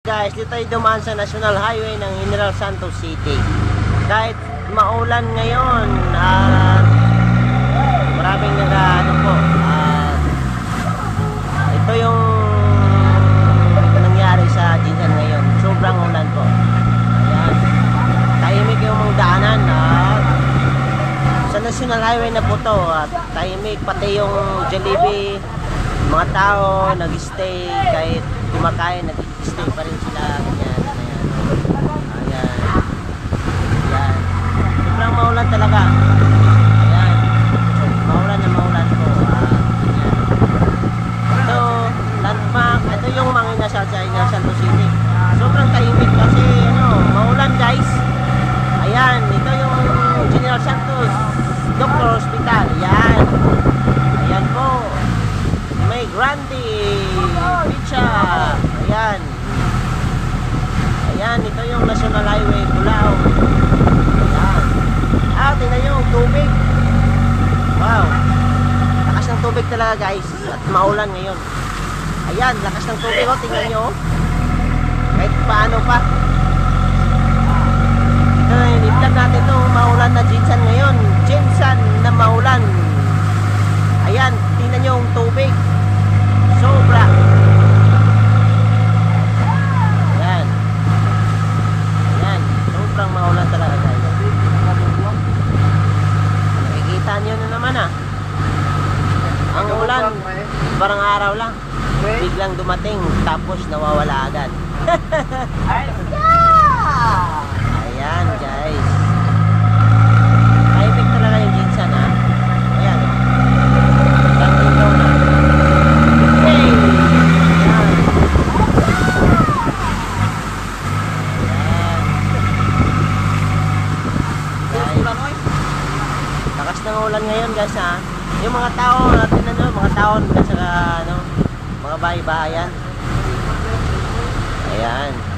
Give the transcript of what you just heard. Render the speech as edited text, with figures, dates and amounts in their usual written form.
Guys, dito tayo dumaan sa National Highway ng General Santos City. Kahit maulan ngayon at maraming nag-ano po. Ito yung nangyari sa Jinsan ngayon. Sobrang ulan po. Ayan. Tahimik yung mga daanan at sa National Highway na po to at tahimik pati yung Jollibee. Mga tao nag-stay kahit kumakain, nag-stay pa rin sila. Ganyan, ganyan. Ayan. Ayan. Sobrang maulan talaga. Ayan. Maulan na maulan po. Ayan. Ito, landmark. Ito yung mga inasal sa Santos City. Sobrang tahimik kasi maulan guys. Ayan. Ito yung General Santos Doctor Hospital. Ayan. Ayan po. May Grande Pizza. Ayan. Ayan, ito yung National Highway Bulao. Ayan. Tingnan nyo yung tubig. Wow. Lakas ng tubig talaga guys. At maulan ngayon. Ayan, lakas ng tubig. Tingnan nyo. Kahit paano pa. Ito na yung i-vlog natin itong maulan na Jinsan ngayon. Jinsan na maulan. Ayan, tingnan nyo yung tubig. Sobra. Ayan. Ayan. Sobrang maulan talaga guys. Nakikita nyo na naman Ang ulan, parang araw lang. Biglang dumating, tapos nawawala agad. Ayan guys. Tahimik talaga yung Jinsan Ayan Ganito na. Lakas ng ulan ngayon guys Yung mga tao natin mga tao sa mga bahay-bahayan. Ayan.